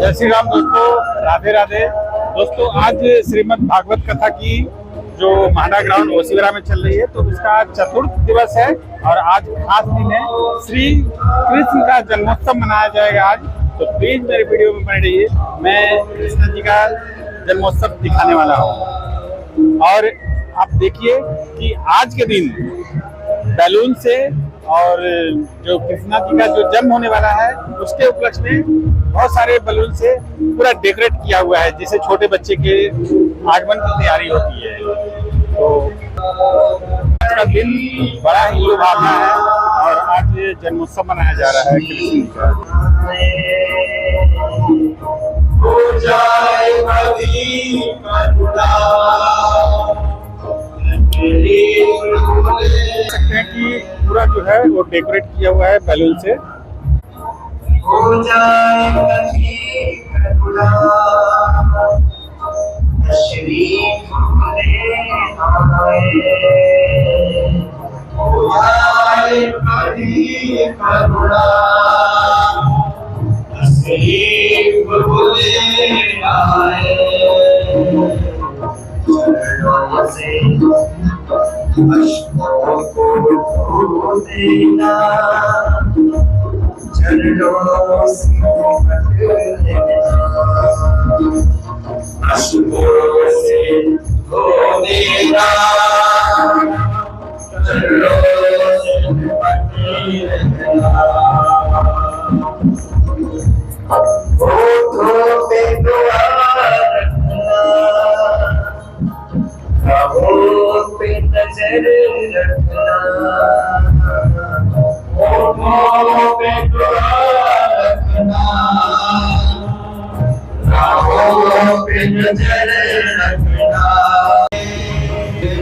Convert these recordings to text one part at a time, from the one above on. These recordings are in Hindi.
जय श्री राम दोस्तों, राधे राधे। दोस्तों, आज श्रीमद् भागवत कथा की जो महाडा ग्राउंड ओसिवरा में चल रही है, तो उसका आज चतुर्थ दिवस है और आज खास दिन है। श्री कृष्ण का जन्मोत्सव मनाया जाएगा आज। तो प्लीज मेरे वीडियो में बने रहिए, मैं कृष्ण जी का जन्मोत्सव दिखाने वाला हूँ। और आप देखिए कि आज के दिन बैलून से और जो कृष्णा जी का जो जन्म होने वाला है उसके उपलक्ष्य में बहुत सारे बैलून से पूरा डेकोरेट किया हुआ है, जिससे छोटे बच्चे के आगमन की तैयारी होती है। तो आज का दिन बड़ा ही लुभावना है और आज जन्मोत्सव मनाया जा रहा है कृष्ण का। सकते हैं कि पूरा जो है वो डेकोरेट किया हुआ है बैलून से।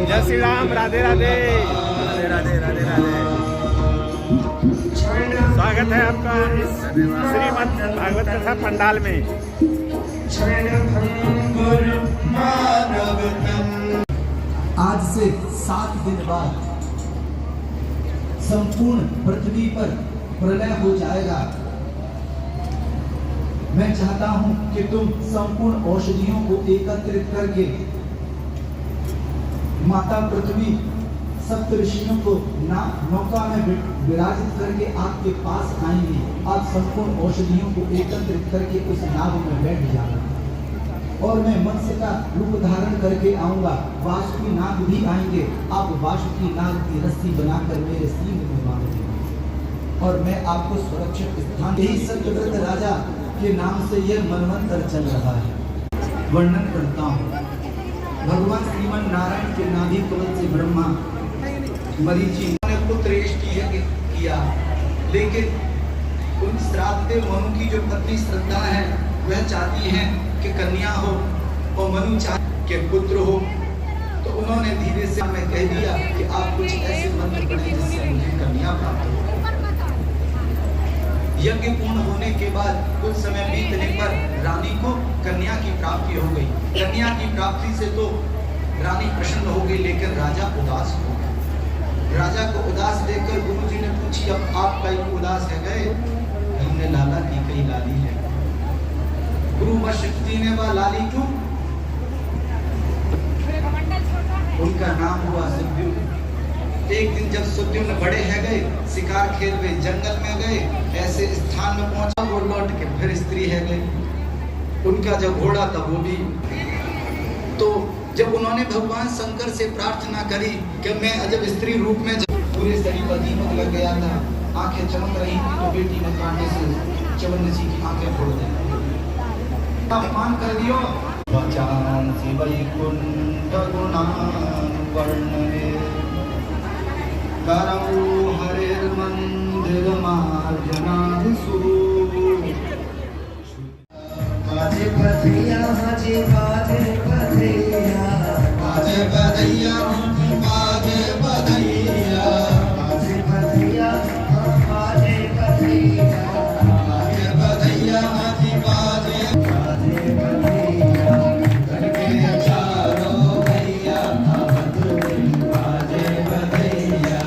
जय श्री राम, राधे राधे, राधे राधे, राधे राधे। स्वागत है आपका इस श्रीमद् भागवत कथा पंडाल में। आज से 7 दिन बाद संपूर्ण पृथ्वी पर प्रलय हो जाएगा। मैं चाहता हूं कि तुम संपूर्ण औषधियों को एकत्रित करके माता पृथ्वी सप्त ऋषियों को नौका में विराजित करके आपके पास आएंगे। आप संपूर्ण औषधियों को एकत्रित करके उस नाव में बैठ जाना और मैं मत्स्य का रूप धारण करके आऊंगा। वासुकी नाग भी आएंगे। आप वासुकी नाग की रस्सी बनाकर मेरे सींग में बांधेंगे और मैं आपको सुरक्षित स्थान। यही सत्यव्रत राजा के नाम से यह मनवंतर चल रहा है। वर्णन करता हूँ। भगवान श्रीमन नारायण के नाभि कमल से ब्रह्मा मरीचि ने पुत्र किया, लेकिन उन श्राद्ध मनु की जो पत्नी श्रद्धा है वह चाहती है कि कन्या हो और मनु चाहे कि पुत्र हो। तो उन्होंने धीरे से मैं कह दिया कि आप कुछ ऐसे मंत्र पढ़ें जिससे मुझे कन्या प्राप्त हो। यज्ञ पूर्ण होने के बाद कुछ समय बीतने पर रानी को कन्या की प्राप्ति हो गई। कन्या की प्राप्ति से तो रानी प्रसन्न हो गई, लेकिन राजा उदास हो गया। राजा को उदास देखकर गुरुजी ने पूछी, अब आप कई उदास है गए? हमने लाला की कई लाली है। गुरु वशिष्ठ ने वह लाली क्यों? उनका नाम हुआ सुद्युम्न। एक दिन जब सुद्युम्न बड़े है गए, शिकार खेल में जंगल में गए, ऐसे स्थान में पहुंचा वो लौट के फिर स्त्री है गए। उनका जब घोड़ा था वो भी। तो जब उन्होंने भगवान शंकर से प्रार्थना करी कि मैं जब स्त्री रूप में पूरे शरीर पर दीमक लग गया था, आंखें चमक रही थी, तो बेटी ने कांटे से च्यवनप्राश जी की आंखें फोड़ दी। अपमान कर दियो। वचांसि वैकुंठ गुणानुवर्णने करौ हरिर्मन्दिर मार्जनादिषु। बाजे बधैया हाजी बाजे बधैया, बाजे बधैया बाजे बधैया, बाजे बधैया बाजे बधैया, बाजे बधैया हाजी बाजे बाजे बधैया, करके चारों भैया बाजे बधैया।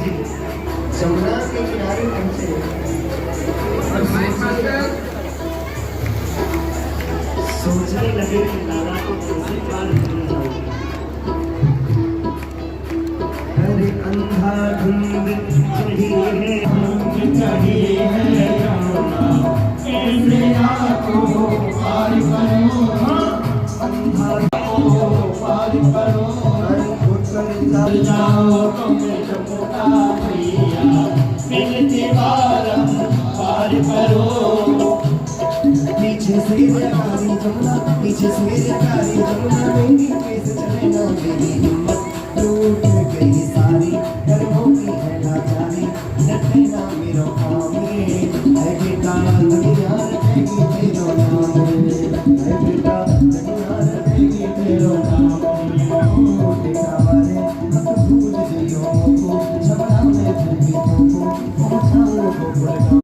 जी जमुना के किनारे पहुंचे और सोचने लगे कि लाला को कैसे पार करना चाहिए। अरे अंधाधुंध चढ़ी है कैसे आपको पार करो, पार करो, उतर जाओ तुम चुपका भैया, मिलते बारम पार करो। पीछे से प्यारी जमुना, पीछे से प्यारी जमुना, मेरी कैसे चले ना मेरी हिम्मत टूट गई सारी, गर्भों की है लाचारी, डटे ना मेरो काम है बेटा, दुनिया रहेगी तेरो नाम, है बेटा दुनिया रहेगी तेरो नाम, बेटा वाले मत भूल जियो को, जमुना में फिर भी तुमको पहुंचाऊं गोकुल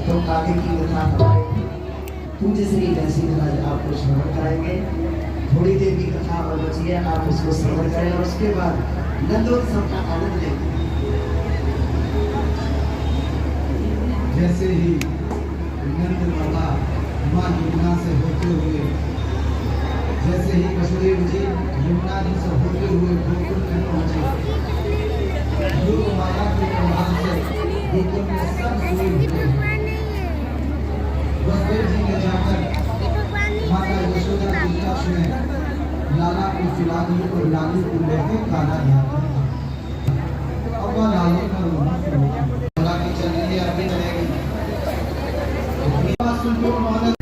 तो आगे की कथा हमारे पूज्य श्री जयसी महाराज आपको श्रवण कराएंगे। थोड़ी देर की कथा और बची है, आप उसको श्रवण करें और उसके बाद नंदोत्सव का आनंद लें। जैसे ही नंद बाबा माँ यमुना से होते हुए, जैसे ही वसुदेव जी यमुना जी से होते हुए गोकुल में पहुंचे, योग माया के प्रभाव से गोकुल में सब सोए हुए। वसुदेव जी ने जाकर माता यशोदा की कक्ष में लाला को सुला दिए और लाली को लेके खाना दिया। अब वह लाली पर लाला की चलनी अभी चलेगी।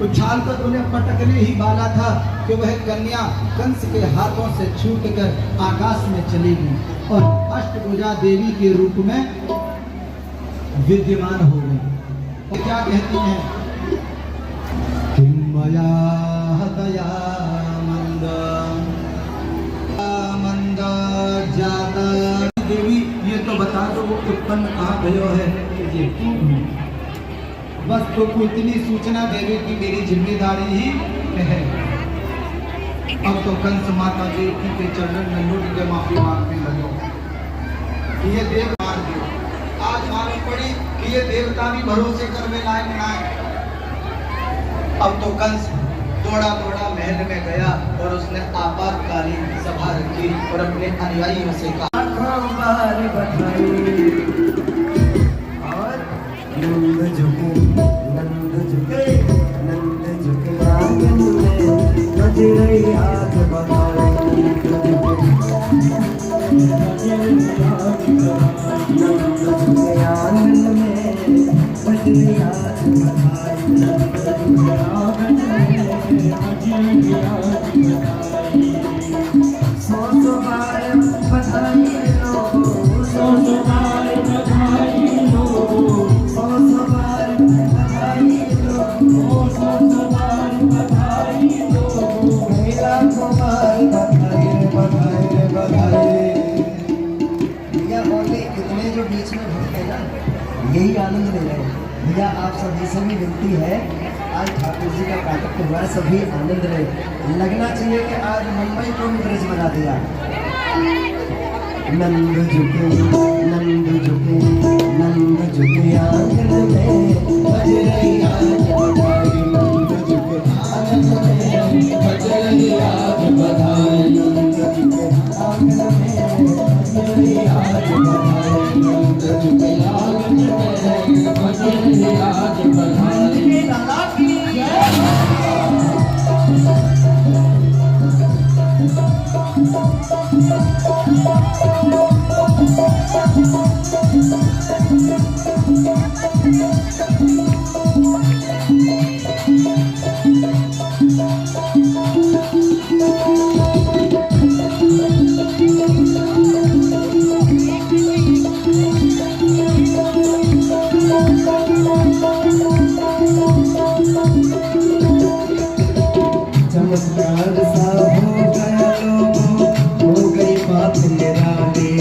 उछाल कर उन्हें पटकने ही वाला था कि वह कन्या कंस के हाथों से छूटकर आकाश में चली गई और अष्टभुजा देवी के रूप में विद्यमान हो गई। क्या कहती हैं? किमया दया मंद जाता देवी, ये तो बता दो वो उत्पन्न कहाँ भयो है? ये तू बस तुमको इतनी सूचना देवे की मेरी जिम्मेदारी ही है। अब तो कंस माता देवी के चरणन में लुट के माफी मांगने लगो। ये देव मार दो। आज मालूम पड़ी कि ये देवता भी भरोसे करने लायक ना है। अब तो कंस दौड़ा दौड़ा महल में गया और उसने आपातकालीन सभा रखी और अपने अनुयायियों से कहा, नंद झुके आंगन में, नजरे हाथ बढ़ाए, नंद झुके आंगन में, नजरे हाथ बढ़ाए, सौ बार बधाई लो, सौ बार बधाई लो, सौ बार बधाई लो, सौ बार बधाई लो, लाखों बार बधाई बधाई बधाई। भैया होंगे कितने जो बीच में भटके ना, यही आनंद ले रहे हैं। भैया आप सभी से भी विनती है, आज ठाकुर जी का प्राकट्य हुआ, सभी आनंद ले। लगना चाहिए कि आज मुंबई को भी ब्रिज बना दिया। नंद झुके नंद झुके नंद झुके आंगन में, बजरई आज बधाई, नंद झुके आंगन में, बजरई आज बधाई, नंद झुके आंगन में, बजरई आज बधाई, नंद झुके आंगन में, बजरई चमत्कार सा हो गया लोगों, हो गई बात निराली।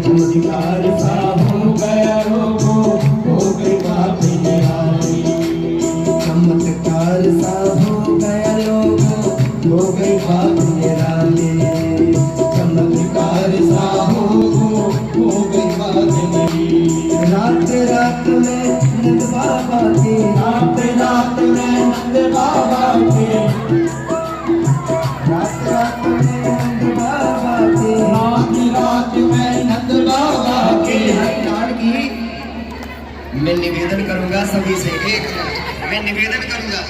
चमत्कार सा हो गया लोगों, हो गई बात निराली। चमत्कार सा हो गया लोगों, हो गई बात निराली। चमत्कार सा हो गई बात निराली। रात रात में नंद बाबा की, रात रात में नंद बाबा की, रात रात में नंद बाबा के, रात रात में नंद बाबा के हरिनाम की। मैं निवेदन करूंगा सभी से, एक मैं निवेदन करूंगा,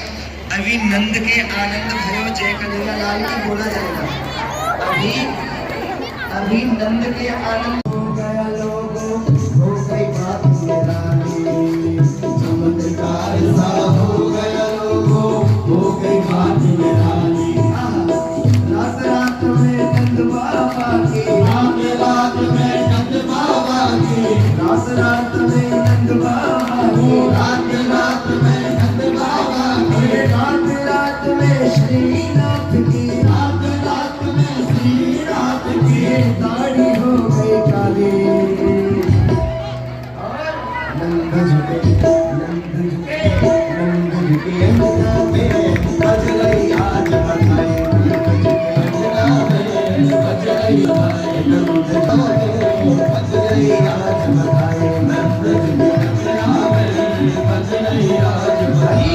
अभी नंद के आनंद भयो जय कन्हैया लाल की बोला जाएगा। अभी नंद के आनंद हो गया लोगों, हो गई बात निराली। चमत्कार सा हो गया लोगों, हो गई बात निराली। रात रात में नंद बाबा की, रात रात में नंद बाबा की, रात रात में नंद बाबा की, रात रात में नंद बाबा की, रात रात में श्रीनाथ की, रात रात में श्रीनाथ की दाढ़ी हो गई काली। नंद झुके, नंद झुके, नंद झुके अंजना में बज रही आज बधाई। बज रही आज बधाई, बज रही आज बधाई। नंद झुके अंजना में बज रही आज बधाई।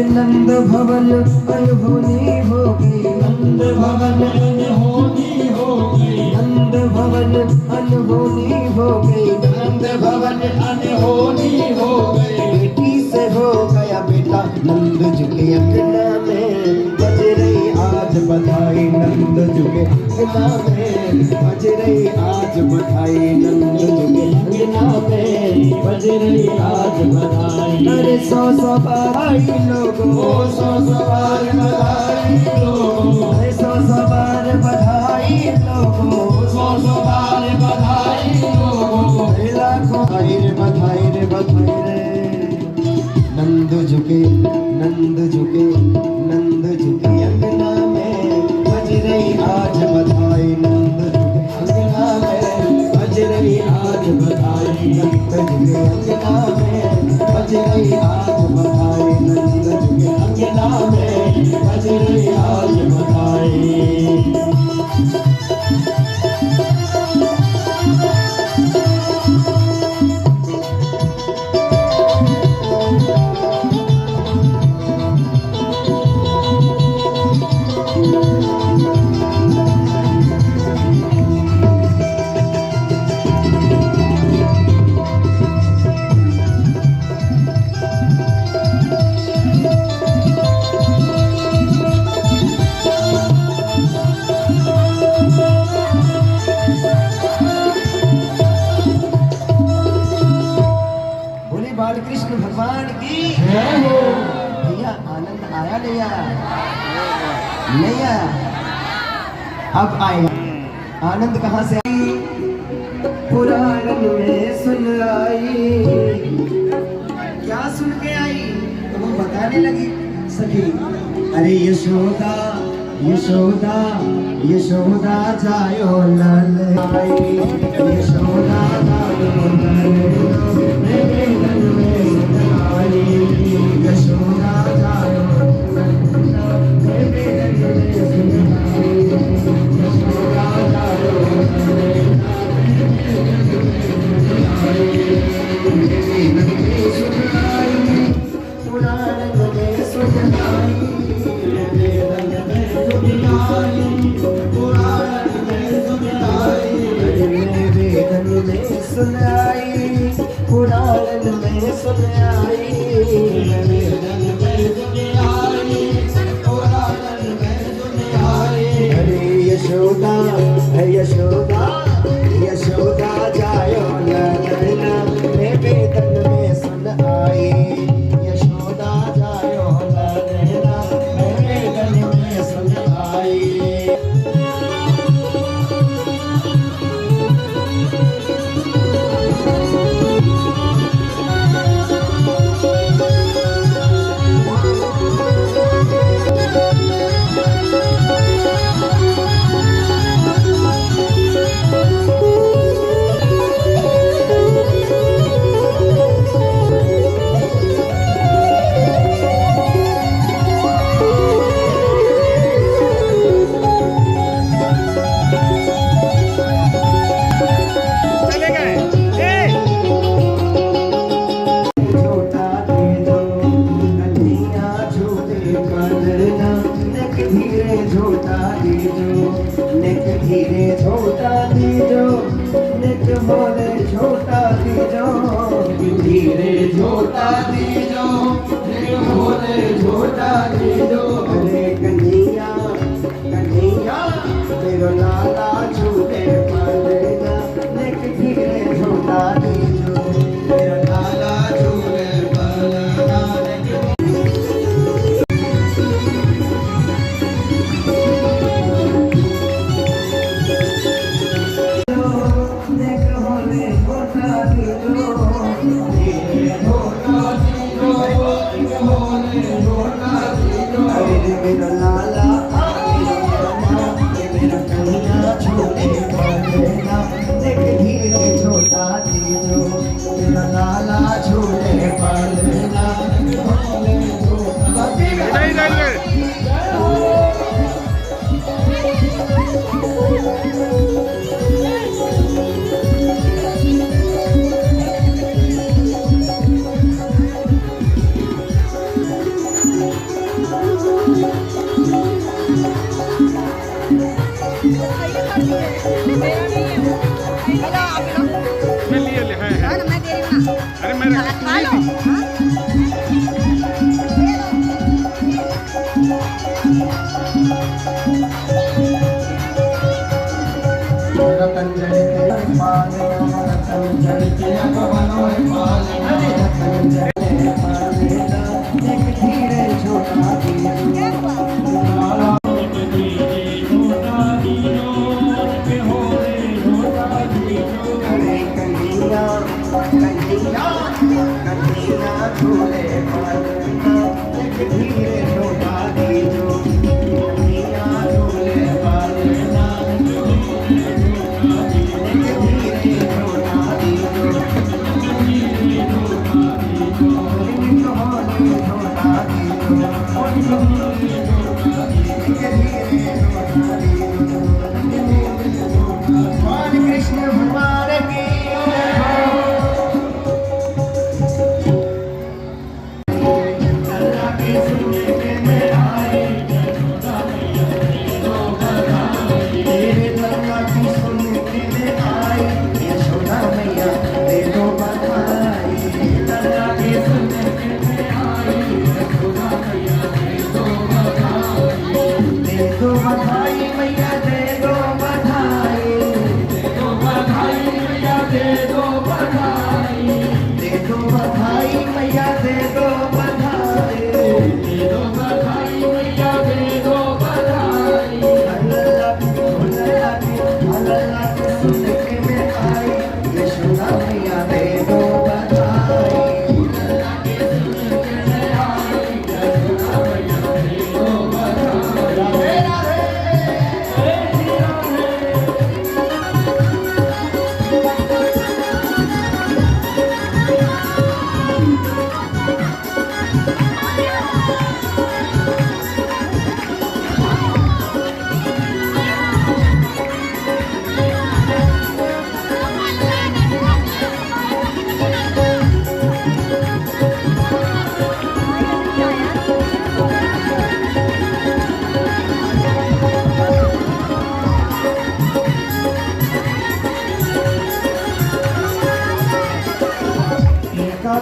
नंद भवन अनहोनी हो गई, नंद भवन अनहोनी हो गई, नंद भवन अनहोनी हो गई, नंद भवन अनहोनी हो गई। बेटी से हो गया बेटा, नंद झुके अंगना में बज रही आज बधाई। नंद झुके अंगना में बज रही आज बधाई। नंद झुके अंगना में बज रही आज बधाई। अरे सौ बधाई लोगों, सौ बार बधाई लोगों, अरे सौ बार बधाई लोगों, सौ बार बधाई लोगों। लाखों बधाई रे बधाई रे बधाई रे। नंद झुके, नंद झुके, नंद झुके अंगना में बज रही आज बधाई। नंद झुके अंगना में बज रही आज बधाई। नंद झुके अंगना में बज रही आज बधाई। नंद झुके अंगना में बज रही आज बधाई। बालकृष्ण भगवान की जय हो। भैया आनंद आया नहीं आया? नहीं आया, अब आएगा। आनंद कहाँ से आई? पुराण में सुन आई। क्या सुन के आई? तो वो बताने लगी सखी, अरे यशोदा यशोदा यशोदा जायो लाल आई, यशोदा जायो लाल में सुन आई, यशोदा जायो यशोदा यशोदा यशोदा जायो ललना रे वेदन में सुन आई, यशोदा जायो ललना रे वेदन में सुन आई।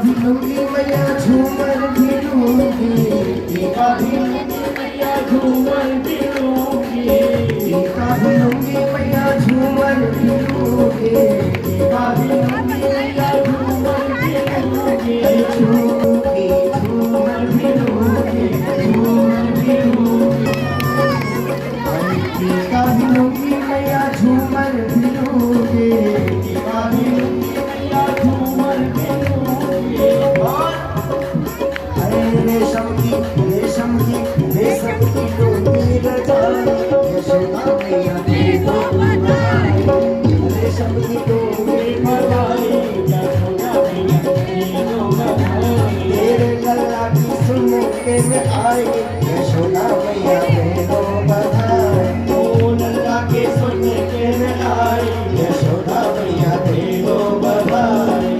भी लूंगी मैया झूमर भी लूंगी, टीका भी लूंगी मैया झूमर भी लूंगी, टीका भी लूंगी मैया झूमर भी लूंगी, टीका भी लूंगी मैया झूमर भी लूंगी, झूमर भी लूंगी, झूमर भी लूंगी, टीका भी लूंगी मैया झूमर भी लूंगी, टीका भी लूंगी मैया झूमर भी लूंगी। रेशम की लूंगी रजाई, यशोदा मैया दे दो बधाई, रेशम की लूंगी बधाई, यशोदा मैया दे दो बधाई, तेरे लल्ला की सुन के मैं आई, यशोदा मैया दे दो बधाई, ओ लल्ला के सुन के मैं आई, यशोदा मैया दे दो बधाई।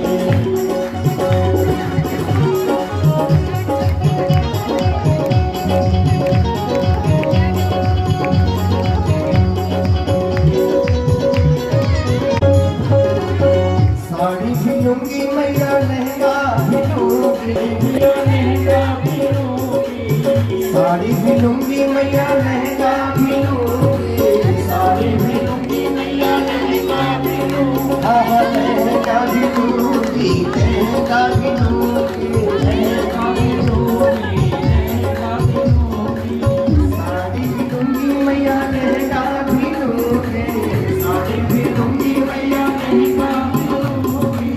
साड़ी भी लूंगी मैया लहंगा भी लूंगी, लहंगा भी लूंगी, साड़ी भी लूंगी मैया लहंगा भी लूंगी, साड़ी भी लूंगी मैया लहंगा भी लूंगी, लहंगा भी लूंगी, लहंगा भी लूंगी, लहंगा भी लूंगी, लहंगा भी लूंगी, साड़ी भी लूंगी मैया लहंगा भी लूंगी, साड़ी भी लूंगी मैया लहंगा भी लूंगी,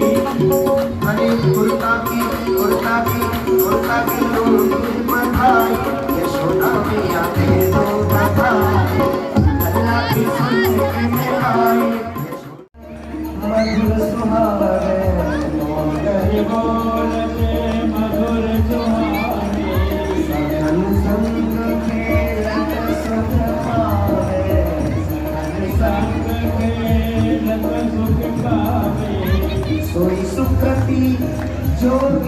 हरे कुर्ता की लूंगी बधाई, यशोदा मैया दे दो बधाई, अल्लाह की सुन के मैं आई, मधुर सुहावे बोल करे बोलते मधुर सुहावे, सजन संग खेलत सुख पावे, सजन संग खेलत सुख पावे, सोई सुखती जोगी